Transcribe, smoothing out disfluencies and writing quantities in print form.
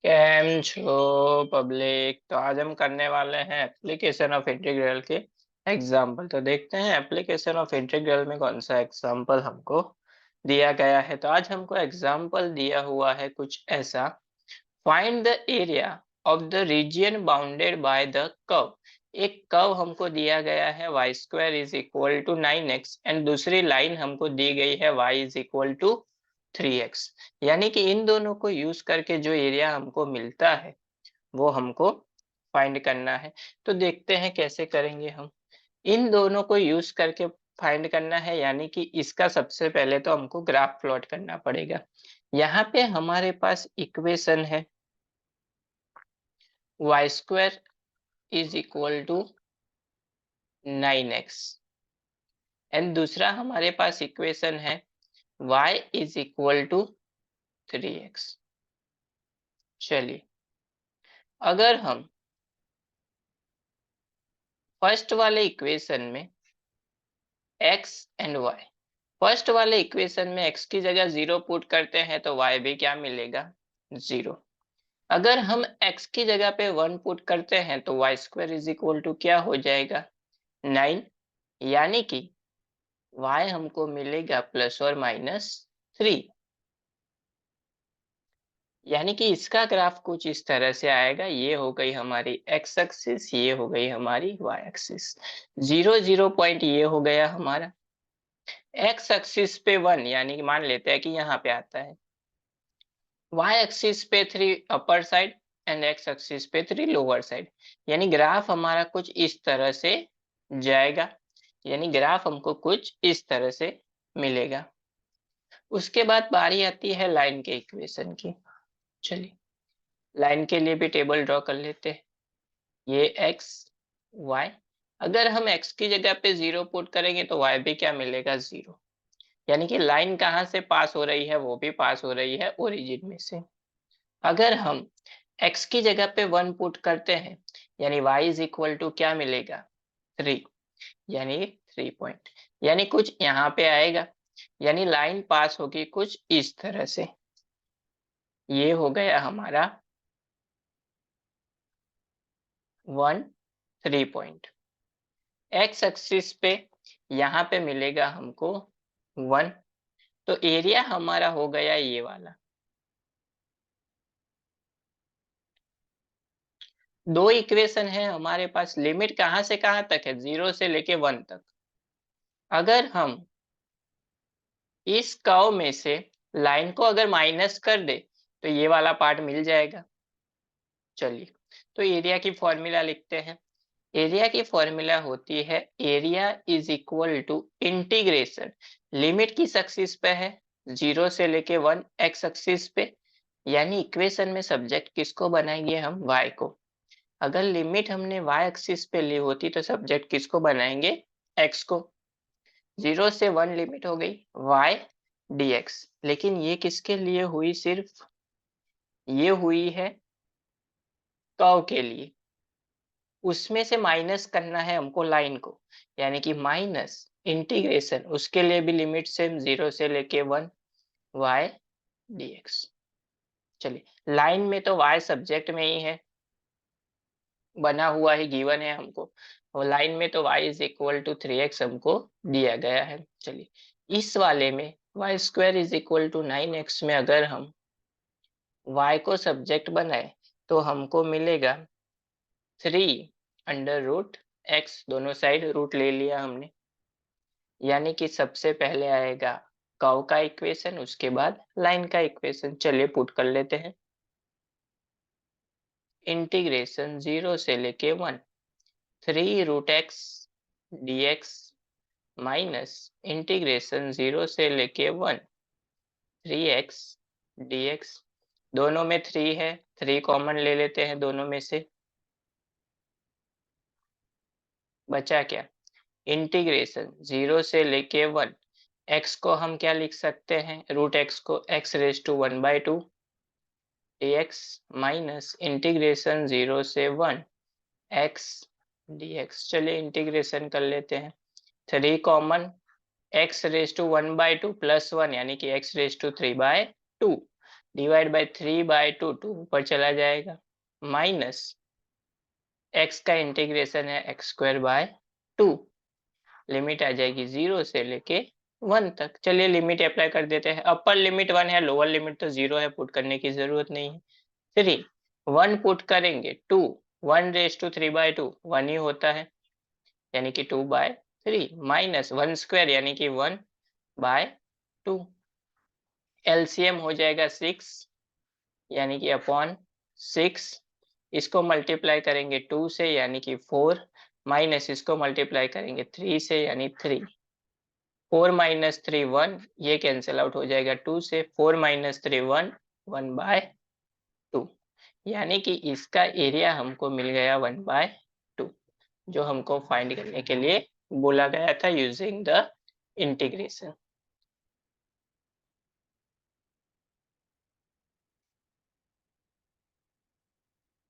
Cam छो public. तो आज हम करने वाले हैं एप्लीकेशन ऑफ इंटीग्रल के एग्जाम्पल। तो देखते हैं एप्लीकेशन ऑफ इंटीग्रल में कौन सा एग्जाम्पल हमको दिया गया है। तो आज हमको एग्जाम्पल दिया हुआ है कुछ ऐसा। Find the area of the region bounded by the curve. एक कर्व हमको दिया गया है y square is equal to 9x and दूसरी लाइन हमको दी गई है y is equal to 3x। यानी कि इन दोनों को यूज करके जो एरिया हमको मिलता है वो हमको फाइंड करना है। तो देखते हैं कैसे करेंगे हम। इन दोनों को यूज करके फाइंड करना है, यानी कि इसका सबसे पहले तो हमको ग्राफ प्लॉट करना पड़ेगा। यहाँ पे हमारे पास इक्वेशन है y square is equal to 9x and दूसरा हमारे पास इक्वेशन है y is equal to 3x। चलिए, अगर हम फर्स्ट वाले इक्वेशन में x एंड y, फर्स्ट वाले इक्वेशन में x की जगह 0 पुट करते हैं तो y भी क्या मिलेगा, 0। अगर हम x की जगह पे 1 पुट करते हैं तो y square is equal to क्या हो जाएगा, 9। यानी कि y हमको मिलेगा प्लस और माइनस 3। यानी कि इसका ग्राफ कुछ इस तरह से आएगा। ये हो गई हमारी x एक्सिस, ये हो गई हमारी y एक्सिस। 0 0 पॉइंट ये हो गया हमारा x एक्सिस पे 1, यानी कि मान लेते हैं कि यहाँ पे आता है। y एक्सिस पे 3 upper side and x axis पे 3 लोअर साइड। यानी ग्राफ हमारा कुछ इस तरह से जाएगा। यानी ग्राफ हमको कुछ इस तरह से मिलेगा। उसके बाद बारी आती है लाइन के इक्वेशन की। चलिए, लाइन के लिए भी टेबल ड्रॉ कर लेते हैं। ये x y, अगर हम x की जगह पे 0 पुट करेंगे तो y भी क्या मिलेगा, 0। यानी कि लाइन कहाँ से पास हो रही है, वो भी पास हो रही है ओरिजिन में से। अगर हम x की जगह पे 1 पुट करते हैं यानी y इज इक्वल टू क्या मिलेगा, 3। यानी 3 पॉइंट, यानी कुछ यहाँ पे आएगा। यानी लाइन पास होगी कुछ इस तरह से। ये हो गया हमारा 1 3 पॉइंट। एक्स एक्सिस पे यहाँ पे मिलेगा हमको 1। तो एरिया हमारा हो गया ये वाला। दो इक्वेशन है हमारे पास। लिमिट कहाँ से कहाँ तक है, 0 से लेके 1 तक। अगर हम इस कर्व में से लाइन को अगर माइनस कर दे तो ये वाला पार्ट मिल जाएगा। चलिए, तो एरिया की फॉर्मूला लिखते हैं। एरिया की फॉर्मूला होती है area is equal to integration, limit किस एक्सिस पे है, 0 से लेके 1 एक्स एक्सिस पे। यानी इक्वेशन में सब्जेक्ट किसको बनाएंगे हम, y को। अगर लिमिट हमने y एक्सिस पे ली होती तो सब्जेक्ट किसको बनाएंगे, x को। 0 से 1 लिमिट हो गई y dx, लेकिन ये किसके लिए हुई, सिर्फ ये हुई है कर्व के लिए। उसमें से माइनस करना है हमको लाइन को, यानी कि माइनस इंटीग्रेशन, उसके लिए भी लिमिट सेम 0 से लेके 1 y dx। चलिए, लाइन में तो y सब्जेक्ट में ही है, बना हुआ ही गिवन है हमको। और लाइन में तो y is equal to 3x हमको दिया गया है। चलिए, इस वाले में y square is equal to 9x में अगर हम y को सब्जेक्ट बनाए तो हमको मिलेगा 3/√x, दोनों साइड रूट ले लिया हमने। यानी कि सबसे पहले आएगा कर्व का इक्वेशन, उसके बाद लाइन का इक्वेशन। चलिए पुट कर लेते हैं। इंटीग्रेशन 0 से लेके 1, 3√x dx माइनस इंटीग्रेशन 0 से लेके 1, 3x dx। दोनों में 3 है, 3 कॉमन ले लेते हैं दोनों में से। बचा क्या, इंटीग्रेशन 0 से लेके 1, x को हम क्या लिख सकते हैं, √x को x⁻², dx माइनस इंटीग्रेशन 0 से 1 x dx। चलिए इंटीग्रेशन कर लेते हैं। 3 कॉमन, x⁻² +1 यानी कि x⁻3/2 डिवाइड बाय 3/2, 2 ऊपर चला जाएगा, माइनस x का इंटीग्रेशन है x²/2, लिमिट आ जाएगी 0 से लेके 1 तक। चलिए लिमिट अप्लाई कर देते हैं। अपर लिमिट 1 है, लोअर लिमिट तो 0 है, पुट करने की जरूरत नहीं है। 3 1 पुट करेंगे, 2 1⁻³ 1 ही होता है, यानी कि 2/3, माइनस 1² यानी कि 1/2, एलसीएम हो जाएगा 6 यानी कि अपॉन 6, इसको मल्टीप्लाई करेंगे 2 से यानी कि 4, माइनस इसको मल्टीप्लाई करेंगे 3 से यानी 3, 4 - 3 1, ये कैंसिल आउट हो जाएगा 2 से, 4 - 3 1, 1/2, यानी कि इसका एरिया हमको मिल गया 1/2, जो हमको फाइंड करने के लिए बोला गया था यूजिंग द इंटीग्रेशन।